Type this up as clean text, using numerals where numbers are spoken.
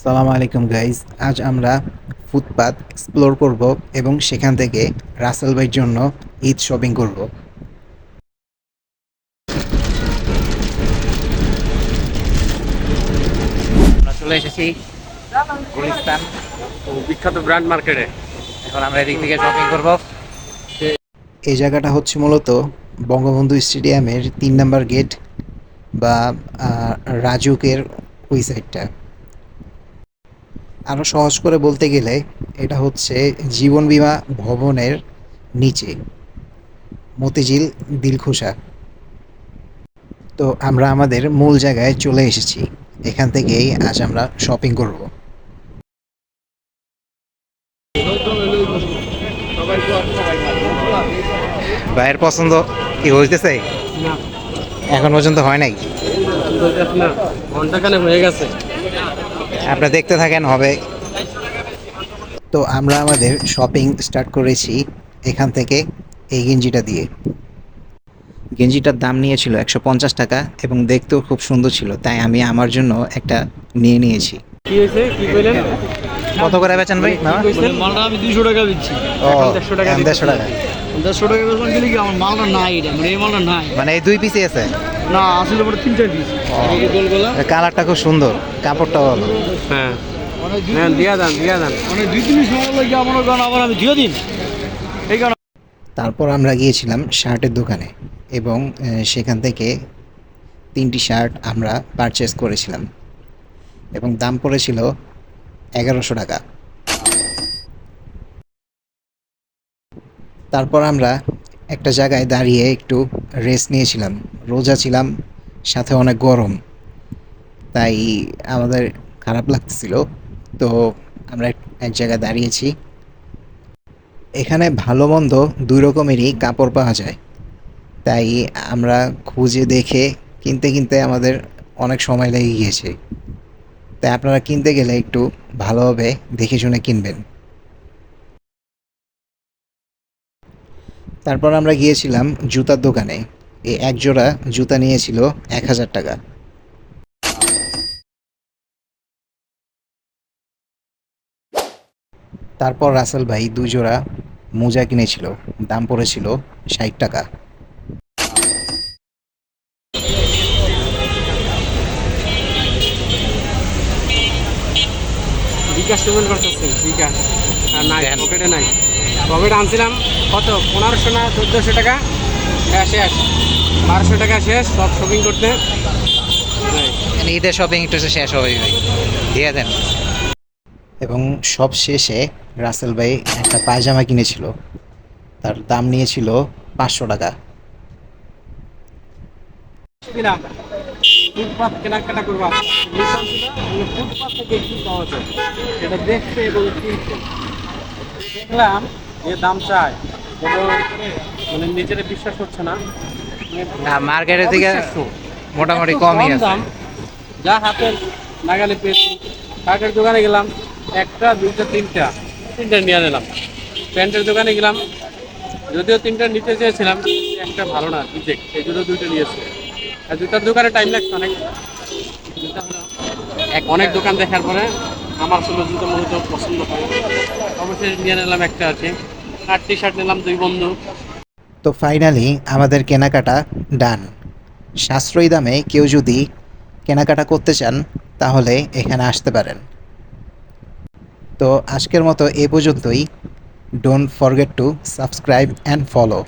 সালাম আলাইকুম গাইজ। আজ আমরা ফুটপাত এক্সপ্লোর করব এবং সেখান থেকে রাসেল ভাইয়ের জন্য ঈদ শপিং করব। আমরা চলে এসেছি গুলিস্তান বিখ্যাত ব্র্যান্ড মার্কেটে। এখন আমরা এদিক থেকে শপিং করব। এই জায়গাটা হচ্ছে মূলত বঙ্গবন্ধু স্টেডিয়ামের 3 নম্বর গেট বা রাজুকের ওই সাইডটা। আরও সহজ করে বলতে গেলে এটা হচ্ছে জীবন বীমা ভবনের নিচে, মতিঝিল দিলখুশা। তো আমরা আমাদের মূল জায়গায় চলে এসেছি। এখান থেকেই আজ আমরা শপিং করব। ভাইয়ের পছন্দ কি হইতেছে? না, এখন পর্যন্ত হয় নাই। না, ঘন্টাখানেক হয়ে গেছে। আপনারা দেখতে থাকেন, হবে। তো আমরা আমাদের শপিং স্টার্ট করেছি এখান থেকে, এই গেঞ্জিটা দিয়ে। গেঞ্জিটার দাম নিয়েছিল 150 টাকা এবং দেখতেও খুব সুন্দর ছিল, তাই আমি আমার জন্য একটা নিয়ে নিয়েছি। কি হয়েছে, কি বললেন? কত করে বেচেন ভাই? মামা? মালটা আমি 200 টাকা দিচ্ছি। ও, এখন 150 টাকা 150 টাকা। 150 টাকা বেচলাম গেলে কি আমার মালটা নাই, এটা মানে এই মালটা নাই। মানে এই 2 পিসই আছে? না, আসলে পরে 3-4 পিস। গোলগোলা কালারটা খুব সুন্দর, কাপড়টাও ভালো। হ্যাঁ, মানে হ্যাঁ, দিয়া দেন, দিয়া দেন। মানে 2-3 পিস মাল লাগে আমার গান, আবার আমি দিয়ে দিন এই গান। তারপর আমরা গিয়েছিলাম শার্টের দোকানে এবং সেখান থেকে 3টি শার্ট আমরা পারচেস করেছিলাম এবং দাম পড়েছিল 1100 টাকা। তারপর আমরা একটা জায়গায় দাঁড়িয়ে একটু রেস্ট নিয়েছিলাম। রোজা ছিলাম, সাথে অনেক গরম, তাই আমাদের খারাপ লাগতেছিল। তো আমরা এক জায়গায় দাঁড়িয়েছি। এখানে ভালো মন্দ 2 রকমেরই কাপড় পাওয়া যায়, তাই আমরা খুঁজে দেখে কিনতে কিনতে আমাদের অনেক সময় লেগে গিয়েছে। তাই আপনারা কিনতে গেলে একটু ভালোভাবে দেখে শুনে কিনবেন। তারপর আমরা গিয়েছিলাম জুতার দোকানে। এই এক জোড়া জুতা নিয়েছিল 1000 টাকা। তারপর রাসেল ভাই 2 জোড়া মোজা কিনেছিল, দাম পড়েছিল 60 টাকা। বিকাশ পেমেন্ট করতেছে, বিকাশ। আর নাই, দেন। পকেটে নাই। পকেটে আনছিলাম কত, 1500 না 1400 টাকা। হ্যাঁ, শেষ। 1200 টাকা শেষ সব শপিং করতে। নাই। ঈদের শপিং একটু শেষ হবে ভাই, দিয়ে দেন। এবং সব শেষে রাসেল ভাই একটা পায়জামা কিনেছিল, তার দাম নিয়েছিল 500 টাকা। দিলাম ফুটপাত কেনাকাটা করবো। নিতাম ছিল, ফুটপাত থেকে কি পাওয়া যায় সেটা দেখতে এবং কিনতে দেখলাম যে দাম চায় এবং মানে নিজের বিশ্বাস হচ্ছে না। না, মার্কেটের থেকে অবিশ্বাস্য। মোটামুটি এত কমই কম আছে। দাম, যা হাতের নাগালে পেয়েছি। শার্টের দোকানে গেলাম, একটা দুইটা তিনটা তিনটা নিয়ে নিলাম। প্যান্টের দোকানে গেলাম, যদিও তিনটা নিতে চেয়েছিলাম, একটা ভালো না, রিজেক্ট, এই জন্য দুইটা নিয়েছি। আর জুতার দোকানে টাইম লাগছে অনেক। জুতা হলো অনেক দোকান দেখার পরে আমার আসলে জুতো মূলত পছন্দ হয়, অবশ্যই নিয়ে নিলাম একটা আছে। আর টি শার্ট নিলাম 2 বন্ধু। তো ফাইনালি আমাদের কেনাকাটা ডান। সাশ্রয়ী দামে কেউ যদি কেনাকাটা করতে চান তাহলে এখানে আসতে পারেন। তো আজকের মতো এ পর্যন্তই। Don't forget to subscribe and follow.